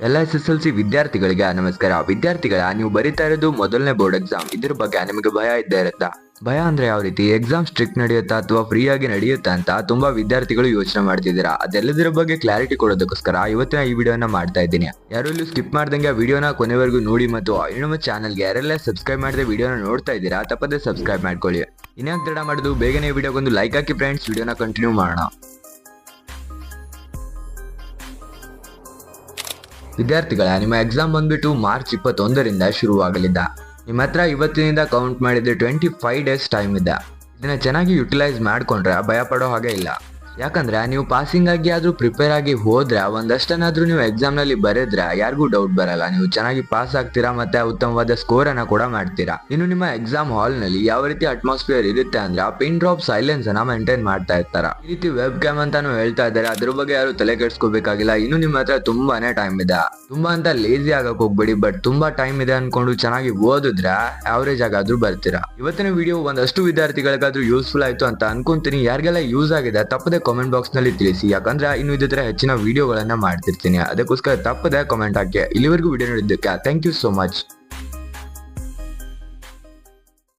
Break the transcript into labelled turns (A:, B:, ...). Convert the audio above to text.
A: ಎಲ್ಲ SSLC ವಿದ್ಯಾರ್ಥಿಗಳಿಗೆ ನಮಸ್ಕಾರ. ವಿದ್ಯಾರ್ಥಿಗಳ ನೀವು ಬರೀತಾ ಇರೋದು ಮೊದಲನೇ ಬೋರ್ಡ್ ಎಕ್ಸಾಮ್. ಇದ್ರ ಬಗ್ಗೆ ನಿಮಗೆ ಭಯ ಇದ್ದೇ ಇರುತ್ತಾ? ಭಯ ಅಂದ್ರೆ ಯಾವ ರೀತಿ? ಎಕ್ಸಾಮ್ ಸ್ಟ್ರಿಕ್ಟ್ ನಡೆಯುತ್ತಾ ಅಥವಾ ಫ್ರೀ ಆಗಿ ನಡೆಯುತ್ತಾ ಅಂತ ತುಂಬಾ ವಿದ್ಯಾರ್ಥಿಗಳು ಯೋಚನೆ ಮಾಡ್ತಿದ್ದೀರಾ. ಅದೆಲ್ಲದರ ಬಗ್ಗೆ ಕ್ಲಾರಿಟಿ ಕೊಡೋದಕ್ಕೋಸ್ಕರ ಇವತ್ತಿನ ಈ ವಿಡಿಯೋನ ಮಾಡ್ತಾ ಇದ್ದೀನಿ. ಯಾರು ಇಲ್ಲಿ ಸ್ಕಿಪ್ ಮಾಡ್ದಂಗೆ ವಿಡಿಯೋನ ಕೊನೆವರೆಗೂ ನೋಡಿ ಮತ್ತು ನಮ್ಮ ಚಾನಲ್ಗೆ ಯಾರೆಲ್ಲ ಸಬ್ಸ್ಕ್ರೈಬ್ ಮಾಡದೆ ವಿಡಿಯೋನ ನೋಡ್ತಾ ಇದ್ದೀರಾ ತಪ್ಪದೆ ಸಬ್ಸ್ಕ್ರೈಬ್ ಮಾಡ್ಕೊಳ್ಳಿ. ಇನ್ಯಾಕ್ ತಡ ಮಾಡೋದು, ಬೇಗನೆ ವಿಡಿಯೋಗೊಂದು ಲೈಕ್ ಹಾಕಿ ಫ್ರೆಂಡ್ಸ್. ವಿಡಿಯೋನ ಕಂಟಿನ್ಯೂ ಮಾಡೋಣ. ವಿದ್ಯಾರ್ಥಿಗಳ ನಿಮ್ಮ ಎಕ್ಸಾಮ್ ಬಂದ್ಬಿಟ್ಟು ಮಾರ್ಚ್ 21ರಿಂದ ಶುರುವಾಗಲಿದ್ದ. ನಿಮ್ಮ ಹತ್ರ ಇವತ್ತಿನಿಂದ ಕೌಂಟ್ ಮಾಡಿದ್ರೆ 25 ಡೇಸ್ ಟೈಮ್ ಇದೆ. ಇದನ್ನ ಚೆನ್ನಾಗಿ ಯುಟಿಲೈಸ್ ಮಾಡ್ಕೊಂಡ್ರೆ ಭಯ ಪಡೋ ಹಾಗೆ ಇಲ್ಲ. ಯಾಕಂದ್ರೆ ನೀವು ಪಾಸಿಂಗ್ ಆಗಿ ಆದ್ರೂ ಪ್ರಿಪೇರ್ ಆಗಿ ಹೋದ್ರೆ ಒಂದಷ್ಟನ್ನಾದ್ರೂ ನೀವು ಎಕ್ಸಾಮ್ ನಲ್ಲಿ ಬರೆದ್ರೆ ಯಾರಿಗೂ ಡೌಟ್ ಬರಲ್ಲ. ನೀವು ಚೆನ್ನಾಗಿ ಪಾಸ್ ಆಗ್ತೀರಾ ಮತ್ತೆ ಉತ್ತಮವಾದ ಸ್ಕೋರ್ ಅನ್ನ ಕೂಡ ಮಾಡ್ತೀರಾ. ಇನ್ನು ನಿಮ್ಮ ಎಕ್ಸಾಮ್ ಹಾಲ್ ನಲ್ಲಿ ಯಾವ ರೀತಿ ಅಟ್ಮಾಸ್ಫಿಯರ್ ಇರುತ್ತೆ ಅಂದ್ರೆ ಆ ಪಿನ್ ಡ್ರಾಪ್ ಸೈಲೆನ್ಸ್ ಅನ್ನ ಮೇಂಟೈನ್ ಮಾಡ್ತಾ ಇರ್ತಾರ. ಈ ರೀತಿ ವೆಬ್ ಕ್ಯಾಮ್ ಅಂತಾನು ಹೇಳ್ತಾ ಇದ್ದಾರೆ. ಅದ್ರ ಬಗ್ಗೆ ಯಾರು ತಲೆ ಕೆಡ್ಸ್ಕೋಬೇಕಾಗಿಲ್ಲ. ಇನ್ನು ನಿಮ್ಮ ಹತ್ರ ತುಂಬಾನೇ ಟೈಮ್ ಇದೆ. ತುಂಬಾ ಅಂತ ಲೇಜಿ ಆಗಕ್ ಹೋಗ್ಬೇಡಿ. ಬಟ್ ತುಂಬಾ ಟೈಮ್ ಇದೆ ಅನ್ಕೊಂಡು ಚೆನ್ನಾಗಿ ಓದಿದ್ರೆ ಅವರೇಜ್ ಆಗಾದ್ರೂ ಬರ್ತೀರಾ. ಇವತ್ತಿನ ವಿಡಿಯೋ ಒಂದಷ್ಟು ವಿದ್ಯಾರ್ಥಿಗಳಿಗಾದ್ರೂ ಯೂಸ್ಫುಲ್ ಆಯ್ತು ಅಂತ ಅನ್ಕೊಂತೀನಿ. ಯಾರಿಗೆಲ್ಲ ಯೂಸ್ ಆಗಿದೆ ತಪ್ಪದೆ ಕಾಮೆಂಟ್ ಬಾಕ್ಸ್ ನಲ್ಲಿ ತಿಳಿಸಿ. ಯಾಕಂದ್ರೆ ಇನ್ನು ಇದೇ ತರ ಹೆಚ್ಚಿನ ವಿಡಿಯೋಗಳನ್ನ ಮಾಡ್ತಿರ್ತೀನಿ. ಅದಕ್ಕೋಸ್ಕರ ತಪ್ಪದೆ ಕಾಮೆಂಟ್ ಹಾಕಿ. ಇಲ್ಲಿವರೆಗೂ ವಿಡಿಯೋ ನೋಡಿದ್ದಕ್ಕೆ ಥ್ಯಾಂಕ್ ಯು ಸೋ ಮಚ್.